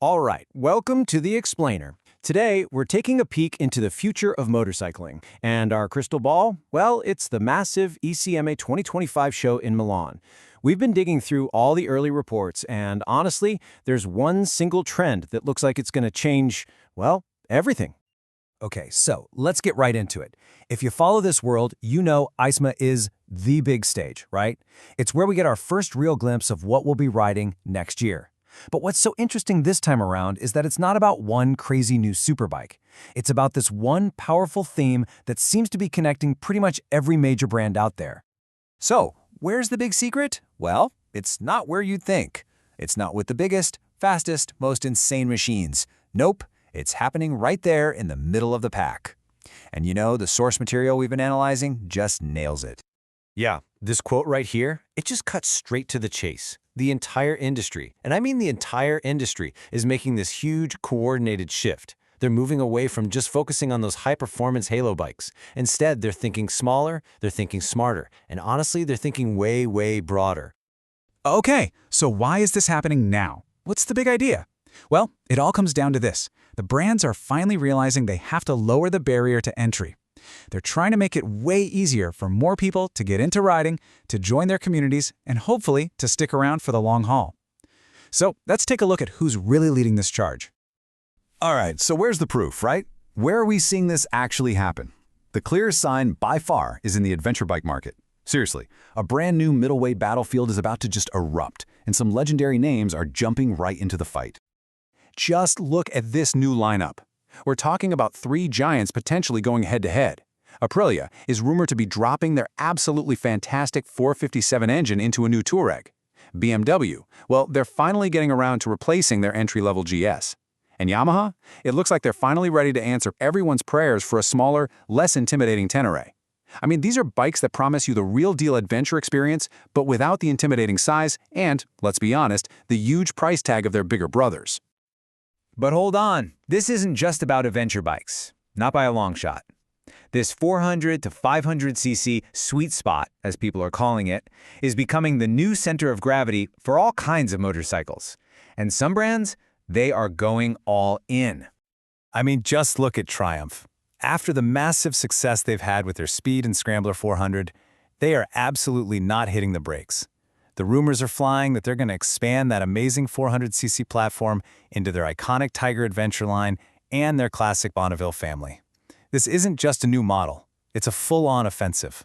All right, welcome to The Explainer. Today, we're taking a peek into the future of motorcycling. And our crystal ball? Well, it's the massive EICMA 2025 show in Milan. We've been digging through all the early reports, and honestly, there's one single trend that looks like it's going to change, well, everything. Okay, so let's get right into it. If you follow this world, you know EICMA is the big stage, right? It's where we get our first real glimpse of what we'll be riding next year. But what's so interesting this time around is that it's not about one crazy new superbike. It's about this one powerful theme that seems to be connecting pretty much every major brand out there. So, where's the big secret? Well, it's not where you'd think. It's not with the biggest, fastest, most insane machines. Nope, it's happening right there in the middle of the pack. And you know, the source material we've been analyzing just nails it. Yeah, this quote right here, it just cuts straight to the chase. The entire industry, and I mean the entire industry, is making this huge coordinated shift. They're moving away from just focusing on those high-performance halo bikes. Instead, they're thinking smaller, they're thinking smarter, and honestly, they're thinking way, way broader. Okay, so why is this happening now? What's the big idea? Well, it all comes down to this. The brands are finally realizing they have to lower the barrier to entry. They're trying to make it way easier for more people to get into riding, to join their communities, and hopefully to stick around for the long haul. So let's take a look at who's really leading this charge. All right, so where's the proof, right? Where are we seeing this actually happen? The clearest sign, by far, is in the adventure bike market. Seriously, a brand new middleweight battlefield is about to just erupt, and some legendary names are jumping right into the fight. Just look at this new lineup. We're talking about three giants potentially going head-to-head. Aprilia is rumored to be dropping their absolutely fantastic 457 engine into a new Tuareg. BMW, well, they're finally getting around to replacing their entry-level GS. And Yamaha? It looks like they're finally ready to answer everyone's prayers for a smaller, less intimidating Tenere. I mean, these are bikes that promise you the real-deal adventure experience, but without the intimidating size and, let's be honest, the huge price tag of their bigger brothers. But hold on, this isn't just about adventure bikes, not by a long shot. This 400 to 500cc sweet spot, as people are calling it, is becoming the new center of gravity for all kinds of motorcycles. And some brands, they are going all in. I mean, just look at Triumph. After the massive success they've had with their Speed and Scrambler 400, they are absolutely not hitting the brakes. The rumors are flying that they're going to expand that amazing 400cc platform into their iconic Tiger Adventure line and their classic Bonneville family. This isn't just a new model, it's a full-on offensive.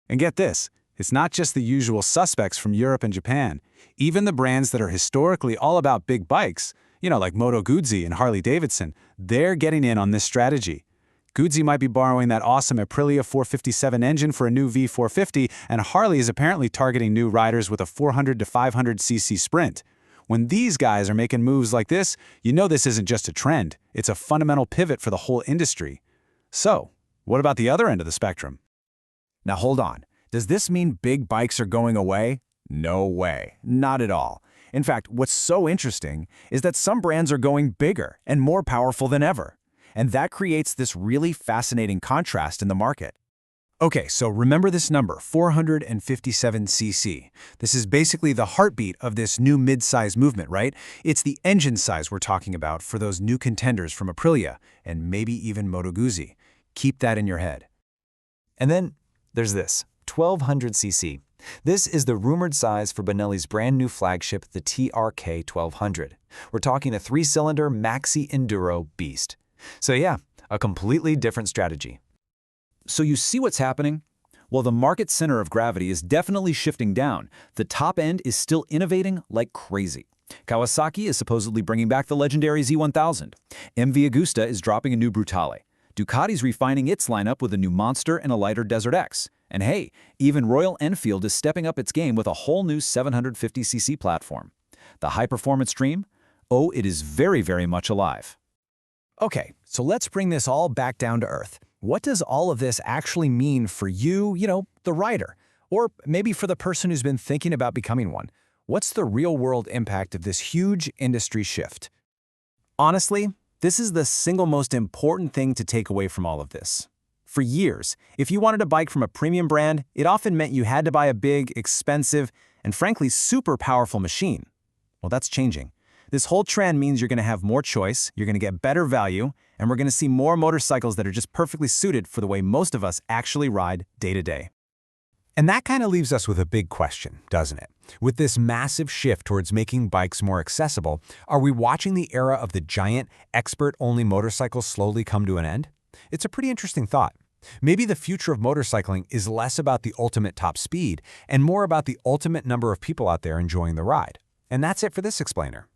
And get this, it's not just the usual suspects from Europe and Japan. Even the brands that are historically all about big bikes, like Moto Guzzi and Harley Davidson, they're getting in on this strategy. Guzzi might be borrowing that awesome Aprilia 457 engine for a new V450, and Harley is apparently targeting new riders with a 400 to 500cc Sprint. When these guys are making moves like this, you know this isn't just a trend, it's a fundamental pivot for the whole industry. So, what about the other end of the spectrum? Now hold on, does this mean big bikes are going away? No way, not at all. In fact, what's so interesting is that some brands are going bigger and more powerful than ever. And that creates this really fascinating contrast in the market. Okay, so remember this number, 457cc. This is basically the heartbeat of this new mid-size movement, right? It's the engine size we're talking about for those new contenders from Aprilia and maybe even Moto Guzzi. Keep that in your head. And then there's this, 1200cc. This is the rumored size for Benelli's brand new flagship, the TRK 1200. We're talking a 3-cylinder maxi enduro beast. So yeah, a completely different strategy. So you see what's happening? Well, the market center of gravity is definitely shifting down. The top end is still innovating like crazy. Kawasaki is supposedly bringing back the legendary Z1000. MV Agusta is dropping a new Brutale. Ducati's refining its lineup with a new Monster and a lighter Desert X. And hey, even Royal Enfield is stepping up its game with a whole new 750cc platform. The high-performance dream? Oh, it is very, very much alive. Okay, so let's bring this all back down to earth. What does all of this actually mean for you, the rider? Or maybe for the person who's been thinking about becoming one? What's the real-world impact of this huge industry shift? Honestly, this is the single most important thing to take away from all of this. For years, if you wanted a bike from a premium brand, it often meant you had to buy a big, expensive, and frankly super powerful machine. Well, that's changing. This whole trend means you're going to have more choice, you're going to get better value, and we're going to see more motorcycles that are just perfectly suited for the way most of us actually ride day to day. And that kind of leaves us with a big question, doesn't it? With this massive shift towards making bikes more accessible, are we watching the era of the giant, expert-only motorcycles slowly come to an end? It's a pretty interesting thought. Maybe the future of motorcycling is less about the ultimate top speed and more about the ultimate number of people out there enjoying the ride. And that's it for this explainer.